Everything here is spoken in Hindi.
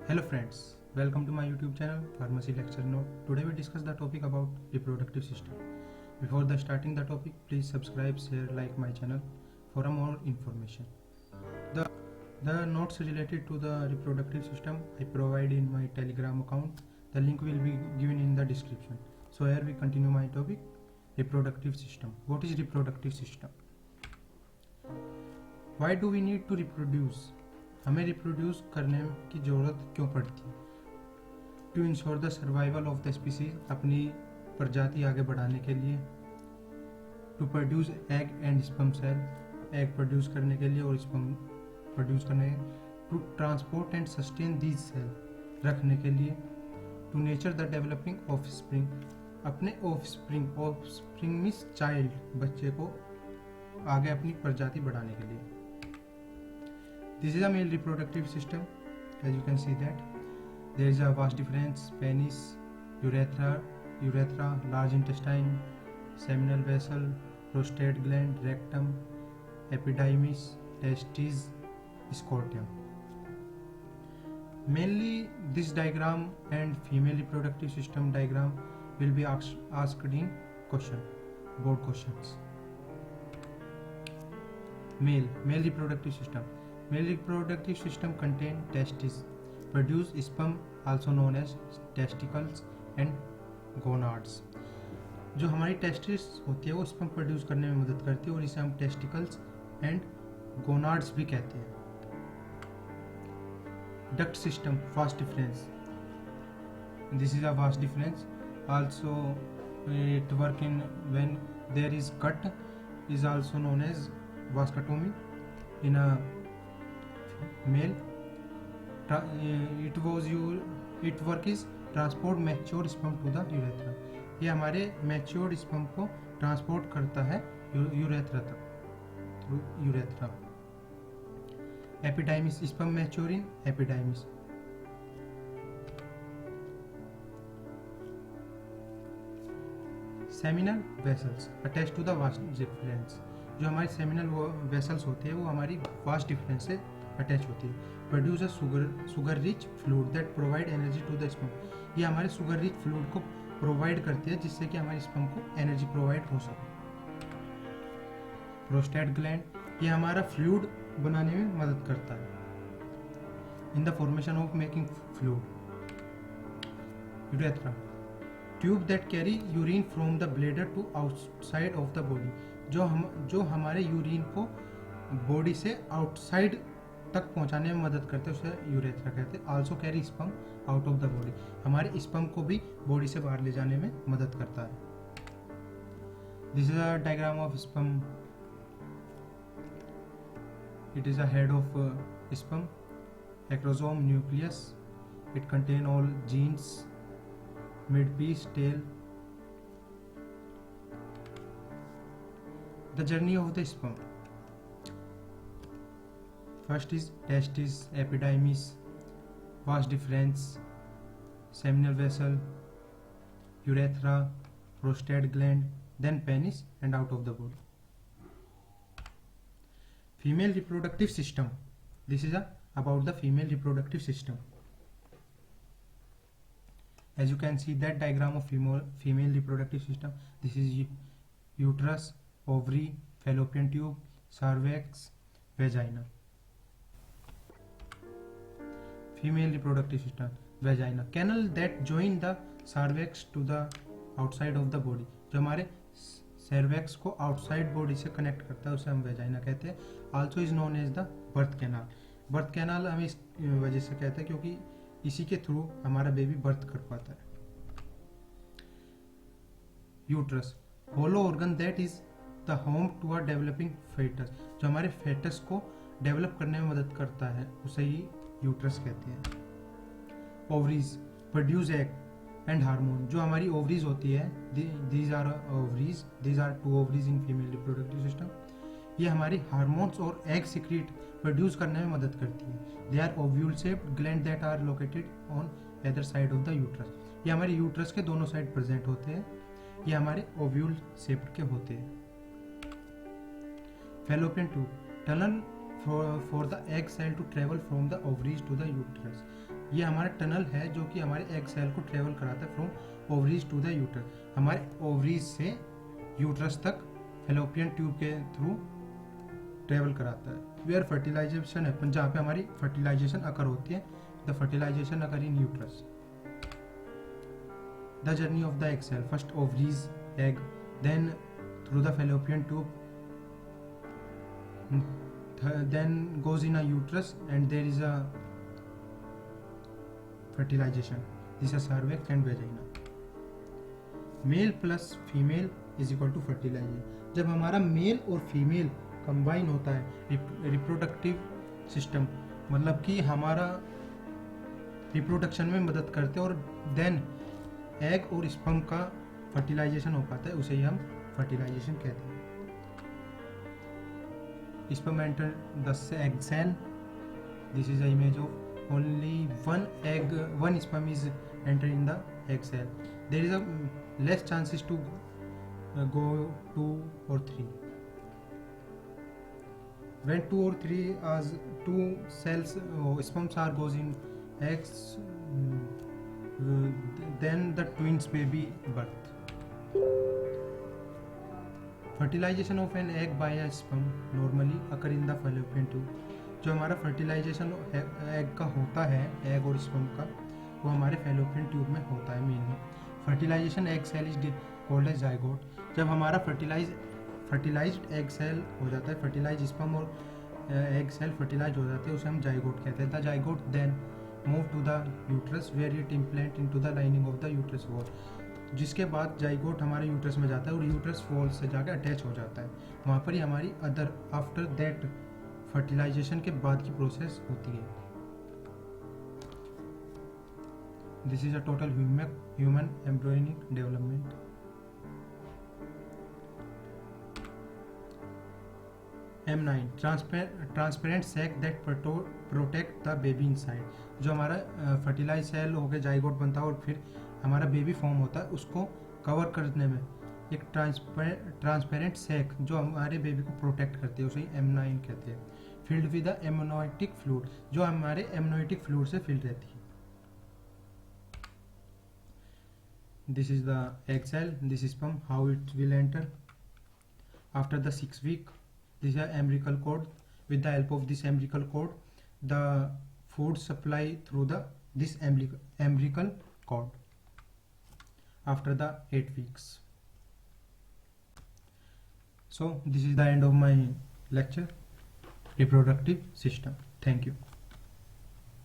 Hello friends, welcome to my YouTube channel Pharmacy Lecture Note. Today we discuss the topic about reproductive system. Before the starting the topic, please subscribe, share, like my channel for a more information. The notes related to the reproductive system I provide in my Telegram account. The link will be given in the description. So here we continue my topic, reproductive system. What is reproductive system? Why do we need to reproduce? हमें रिप्रोड्यूस करने की ज़रूरत क्यों पड़ती है? To ensure the survival of the species, अपनी प्रजाति आगे बढ़ाने के लिए. To produce egg and sperm cell, egg produce करने के लिए और स्पर्म प्रोड्यूस करने. To transport and sustain these cell, रखने के लिए. To nurture the developing offspring, अपने ऑफ स्प्रिंग मीन्स चाइल्ड, बच्चे को आगे अपनी प्रजाति बढ़ाने के लिए. This is a male reproductive system. As you can see that there is a vast difference: penis, urethra, large intestine, seminal vessel, prostate gland, rectum, epididymis, testes, scrotum. Mainly this diagram and female reproductive system diagram will be asked in board questions. Male reproductive system. Male reproductive system contain testes, produce sperm also known as testicles and gonads. जो हमारी टेस्टिस होती है वो स्पर्म प्रोड्यूस करने में मदद करती है और इसे हम टेस्टिकल्स एंड गोनाड्स भी कहते हैं. Duct system, vast difference. This is a vast difference. Also it work in when there is cut is also known as vasectomy in a male. It work is transport mature sperm to the urethra. ये हमारे मैच्योर्ड स्पर्म को ट्रांसपोर्ट करता है यूरेथ्रा तक, urethra. Epididymis, sperm mature in epididymis. Seminal vesicles attach to the vas deferens. जो हमारी सेमिनल वेसल्स होते हैं वो हमारी वास्ट डिफरेंस से अटैच होती है. Produce a sugar rich fluid that provide energy to the sperm. ये हमारे सुगर रिच फ्लूइड को प्रोवाइड करती है जिससे कि हमारे स्पर्म को एनर्जी प्रोवाइड हो सके. प्रोस्टेट ग्लैंड, ये हमारा फ्लूइड बनाने में मदद करता है in the formation of making fluid. Urethra, tube that carry urine from the bladder to outside of the body. जो हमारे यूरिन को बॉडी से आउटसाइड तक पहुंचाने में मदद करते हैं उसे यूरेथ्रा कहते हैं. Also carry sperm out of the body, हमारे स्पर्म को भी बॉडी से बाहर ले जाने में मदद करता है. This is a diagram of sperm. It is a head of sperm, acrosome, nucleus. It contain all genes, midpiece, tail. The journey of the sperm. First is testis, epididymis, vas deferens, seminal vessel, urethra, prostate gland, then penis and out of the body. Female reproductive system. This is about the female reproductive system. As you can see that diagram of female reproductive system. This is uterus, ovary, fallopian tube, cervix, vagina. Female reproductive system. Vagina, canal that join the cervix to the outside of the body. जो हमारे cervix को outside body से connect करता है उसे हम vagina कहते हैं. Also is known as the birth canal. birth canal हम इस वजह से कहते हैं क्योंकि इसी के थ्रू हमारा बेबी बर्थ कर पाता है. Uterus, hollow organ that is the home to a developing foetus. जो हमारे फेटस को डेवलप करने में मदद करता है उसे ही यूट्रस कहते हैं. Ovaries, produce egg and hormone. जो हमारी ओवरीज होती है, these are ovaries, these are two ovaries in female reproductive system. ये हमारी हार्मोन्स और एग सिक्रीट प्रोड्यूस करने में मदद करती है. They are ovule shaped gland that are located on other side of the uterus. ये हमारे यूट्रस के दोनों साइड प्रेजेंट होते हैं. ये हमारे ओव्यूल शेप्ड के होते हैं. Fallopian tube, tunnel for the egg cell to travel from the ovaries to the uterus. ये हमारा टनल है जो कि हमारे एग सेल को ट्रेवल कराता है from ovaries to the uterus, हमारे ओवरीज से यूट्रस तक फेलोपियन ट्यूब के थ्रू ट्रेवल कराता है। वेयर फर्टिलाइजेशन है, जहाँ पे हमारी फर्टिलाइजेशन अकर होती है, the fertilisation occur in uterus. The journey of the egg cell, first ovaries egg, then through the fallopian tube, then goes in a uterus and there is a fertilization. This is cervix and vagina. Male plus female is equal to fertilization. जब हमारा मेल और फीमेल कंबाइन होता है, रिप्रोडक्टिव सिस्टम, मतलब कि हमारा रिप्रोडक्शन में मदद करते हैं, और देन एग और स्पर्म का फर्टिलाइजेशन हो पाता है, उसे ही हम फर्टिलाइजेशन कहते हैं। Sperm enter the egg cell. This is an image of only one sperm is entering in the egg cell. There is a less chances to go 2 or 3. When 2 or 3 as 2 cells sperms are goes in eggs, then the twins baby birth. Fertilisation of an egg by a sperm normally occur in the fallopian tube. जो हमारा फर्टिलाइजेशन एग का होता है, एग और स्पर्म का, वो हमारे फेलोपियन ट्यूब में होता है mainly. Fertilisation egg cell is called as zygote. जब हमारा फर्टिलाइज्ड एग सेल हो जाता है, फर्टिलाइज स्पर्म और एग सेल फर्टिलाइज हो जाते हैं, उसे हम जाइगोट कहते हैं। The zygote then move to the uterus where it implant into the lining of the uterus wall. जिसके बाद जाइगोट हमारे यूट्रस में जाता है और यूट्रस वॉल से जाकर अटैच हो जाता है, वहाँ पर ही हमारी आफ्टर दैट फर्टिलाइजेशन के बाद की प्रोसेस होती है। This is a total human embryonic development. M9 transparent sac that protect the baby inside. जो हमारा फर्टिलाइज सेल हो गया, जाइगोट बनता है और फिर हमारा बेबी फॉर्म होता है, उसको कवर करने में एक ट्रांसपेरेंट सैक जो हमारे बेबी को प्रोटेक्ट करती है, उसे M9 कहते हैं। Filled with the amniotic fluid, जो हमारे एमनोटिक फ्लूइड से फिल्ड रहती है। This is the egg cell, this is sperm, how it will enter after the 6 week. This is umbilical cord. With the help of this umbilical cord, the food supply through this umbilical cord after the 8 weeks. So this is the end of my lecture, reproductive system. Thank you.